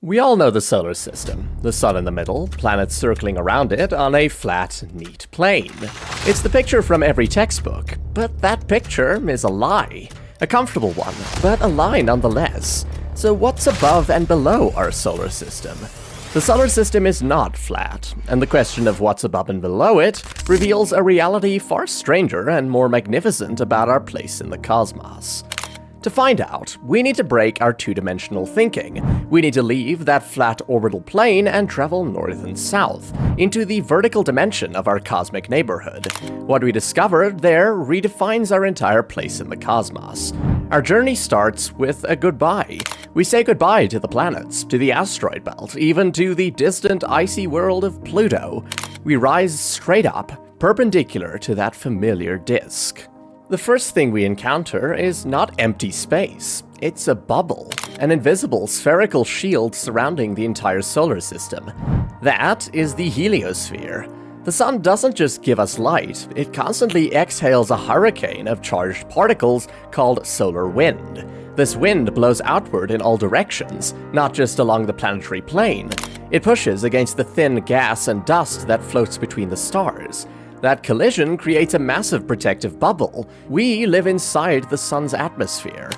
We all know the solar system. The sun in the middle, planets circling around it on a flat, neat plane. It's the picture from every textbook, but that picture is a lie. A comfortable one, but a lie nonetheless. So what's above and below our solar system? The solar system is not flat, and the question of what's above and below it reveals a reality far stranger and more magnificent about our place in the cosmos. To find out, we need to break our two-dimensional thinking. We need to leave that flat orbital plane and travel north and south, into the vertical dimension of our cosmic neighborhood. What we discover there redefines our entire place in the cosmos. Our journey starts with a goodbye. We say goodbye to the planets, to the asteroid belt, even to the distant icy world of Pluto. We rise straight up, perpendicular to that familiar disk. The first thing we encounter is not empty space, it's a bubble, an invisible spherical shield surrounding the entire solar system. That is the heliosphere. The sun doesn't just give us light, it constantly exhales a hurricane of charged particles called solar wind. This wind blows outward in all directions, not just along the planetary plane. It pushes against the thin gas and dust that floats between the stars. That collision creates a massive protective bubble. We live inside the sun's atmosphere.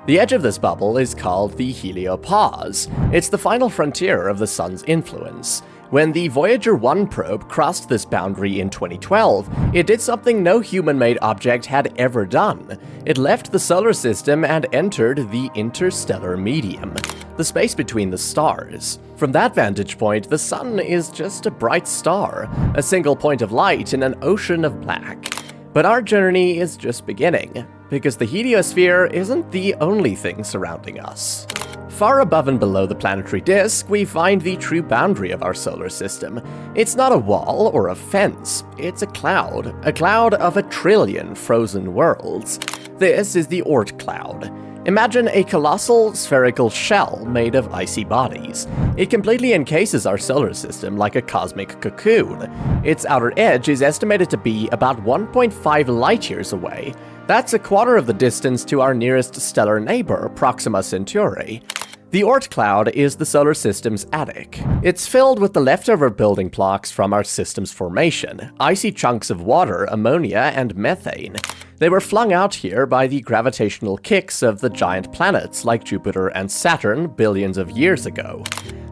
The edge of this bubble is called the heliopause. It's the final frontier of the sun's influence. When the Voyager 1 probe crossed this boundary in 2012, it did something no human-made object had ever done. It left the solar system and entered the interstellar medium, the space between the stars. From that vantage point, the sun is just a bright star, a single point of light in an ocean of black. But our journey is just beginning, because the heliosphere isn't the only thing surrounding us. Far above and below the planetary disk, we find the true boundary of our solar system. It's not a wall or a fence, it's a cloud of 1 trillion frozen worlds. This is the Oort cloud. Imagine a colossal spherical shell made of icy bodies. It completely encases our solar system like a cosmic cocoon. Its outer edge is estimated to be about 1.5 light-years away. That's a quarter of the distance to our nearest stellar neighbor, Proxima Centauri. The Oort cloud is the solar system's attic. It's filled with the leftover building blocks from our system's formation, icy chunks of water, ammonia, and methane. They were flung out here by the gravitational kicks of the giant planets like Jupiter and Saturn billions of years ago.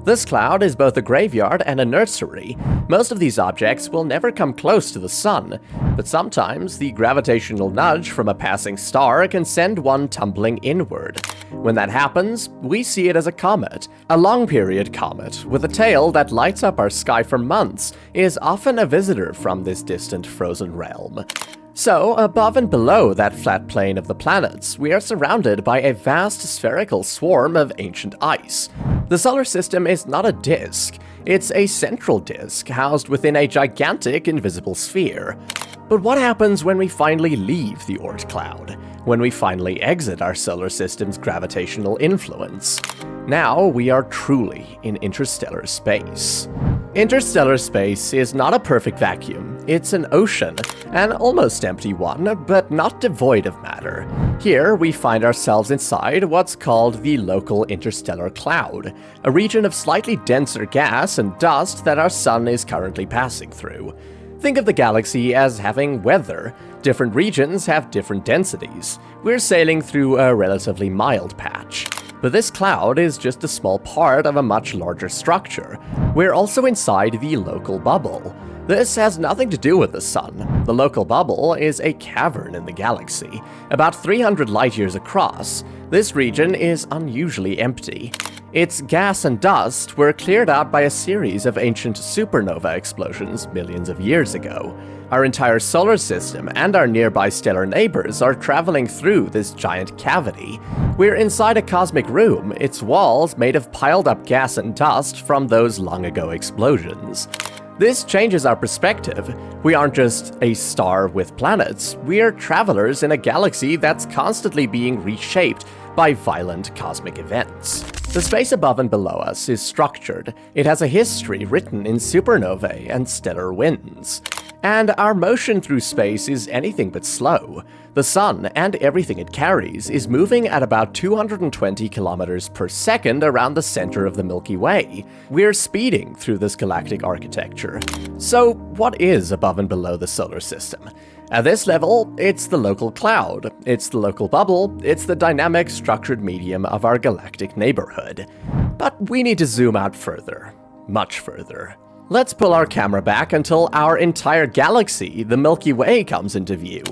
This cloud is both a graveyard and a nursery. Most of these objects will never come close to the sun, but sometimes the gravitational nudge from a passing star can send one tumbling inward. When that happens, we see it as a comet. A long-period comet, with a tail that lights up our sky for months, is often a visitor from this distant frozen realm. So, above and below that flat plane of the planets, we are surrounded by a vast spherical swarm of ancient ice. The solar system is not a disk, it's a central disk housed within a gigantic invisible sphere. But what happens when we finally leave the Oort cloud? When we finally exit our solar system's gravitational influence? Now we are truly in interstellar space. Interstellar space is not a perfect vacuum, it's an ocean, an almost empty one, but not devoid of matter. Here we find ourselves inside what's called the local interstellar cloud, a region of slightly denser gas and dust that our sun is currently passing through. Think of the galaxy as having weather. Different regions have different densities. We're sailing through a relatively mild patch. But this cloud is just a small part of a much larger structure. We're also inside the local bubble. This has nothing to do with the sun. The local bubble is a cavern in the galaxy, about 300 light-years across. This region is unusually empty. Its gas and dust were cleared out by a series of ancient supernova explosions millions of years ago. Our entire solar system and our nearby stellar neighbors are traveling through this giant cavity. We're inside a cosmic room, its walls made of piled up gas and dust from those long ago explosions. This changes our perspective. We aren't just a star with planets, we're travelers in a galaxy that's constantly being reshaped by violent cosmic events. The space above and below us is structured. It has a history written in supernovae and stellar winds. and our motion through space is anything but slow. The sun and everything it carries is moving at about 220 kilometers per second around the center of the Milky Way. We're speeding through this galactic architecture. So, what is above and below the solar system? At this level, it's the local cloud, it's the local bubble, it's the dynamic, structured medium of our galactic neighborhood. But we need to zoom out further. Much further. Let's pull our camera back until our entire galaxy, the Milky Way, comes into view.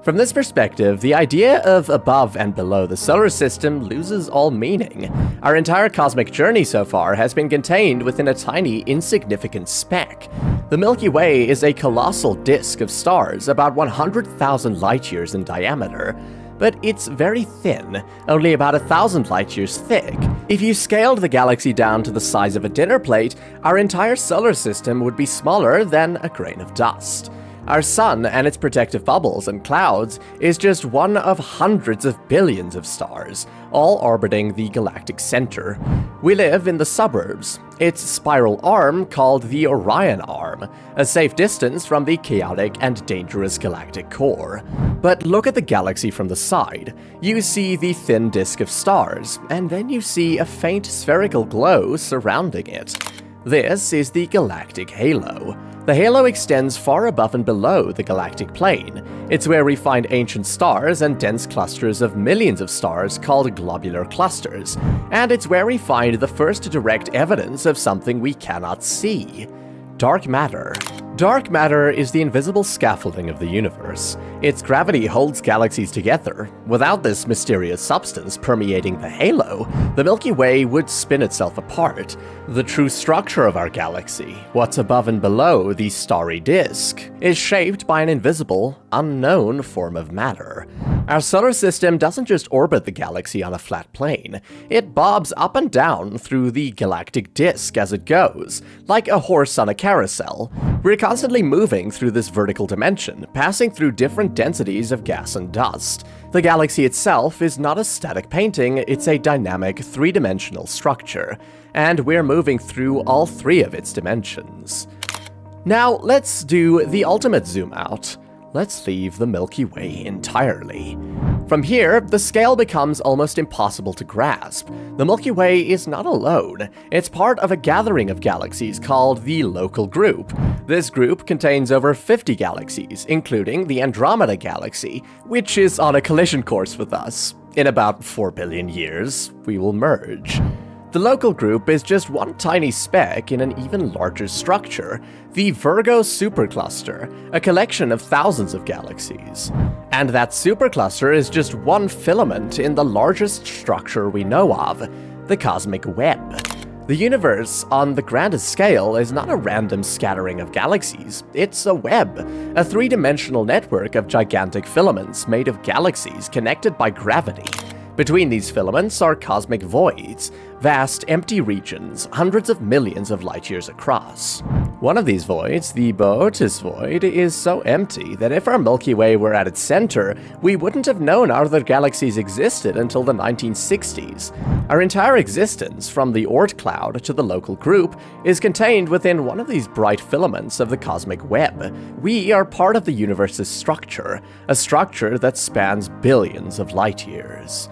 From this perspective, the idea of above and below the solar system loses all meaning. Our entire cosmic journey so far has been contained within a tiny, insignificant speck. The Milky Way is a colossal disk of stars about 100,000 light-years in diameter, but it's very thin, only about 1,000 light-years thick. If you scaled the galaxy down to the size of a dinner plate, our entire solar system would be smaller than a grain of dust. Our sun and its protective bubbles and clouds is just one of hundreds of billions of stars, all orbiting the galactic center. We live in the suburbs, its spiral arm called the Orion Arm, a safe distance from the chaotic and dangerous galactic core. But look at the galaxy from the side. You see the thin disk of stars, and then you see a faint spherical glow surrounding it. This is the galactic halo. The halo extends far above and below the galactic plane. It's where we find ancient stars and dense clusters of millions of stars called globular clusters, and it's where we find the first direct evidence of something we cannot see: dark matter. Dark matter is the invisible scaffolding of the universe. Its gravity holds galaxies together. Without this mysterious substance permeating the halo, the Milky Way would spin itself apart. The true structure of our galaxy, what's above and below the starry disk, is shaped by an invisible, unknown form of matter. Our solar system doesn't just orbit the galaxy on a flat plane. It bobs up and down through the galactic disk as it goes, like a horse on a carousel. We're constantly moving through this vertical dimension, passing through different densities of gas and dust. The galaxy itself is not a static painting, it's a dynamic, three-dimensional structure, and we're moving through all three of its dimensions. Now, let's do the ultimate zoom out. Let's leave the Milky Way entirely. From here, the scale becomes almost impossible to grasp. The Milky Way is not alone. It's part of a gathering of galaxies called the Local Group. This group contains over 50 galaxies, including the Andromeda Galaxy, which is on a collision course with us. In about 4 billion years, we will merge. The local group is just one tiny speck in an even larger structure, the Virgo supercluster, a collection of thousands of galaxies. And that supercluster is just one filament in the largest structure we know of, the cosmic web. The universe, on the grandest scale, is not a random scattering of galaxies. It's a web, a three-dimensional network of gigantic filaments made of galaxies connected by gravity. Between these filaments are cosmic voids, vast empty regions hundreds of millions of light-years across. One of these voids, the Boötes void, is so empty that if our Milky Way were at its center, we wouldn't have known other galaxies existed until the 1960s. Our entire existence, from the Oort cloud to the local group, is contained within one of these bright filaments of the cosmic web. We are part of the universe's structure, a structure that spans billions of light-years.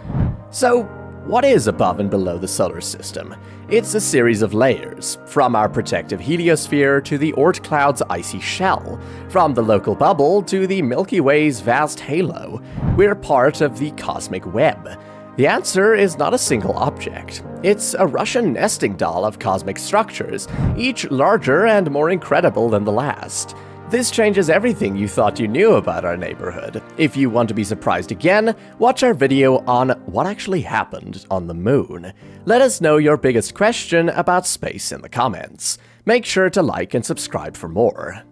So, what is above and below the solar system? It's a series of layers, from our protective heliosphere to the Oort cloud's icy shell, from the local bubble to the Milky Way's vast halo. We're part of the cosmic web. The answer is not a single object. It's a Russian nesting doll of cosmic structures, each larger and more incredible than the last. This changes everything you thought you knew about our neighborhood. If you want to be surprised again, watch our video on what actually happened on the moon. Let us know your biggest question about space in the comments. Make sure to like and subscribe for more.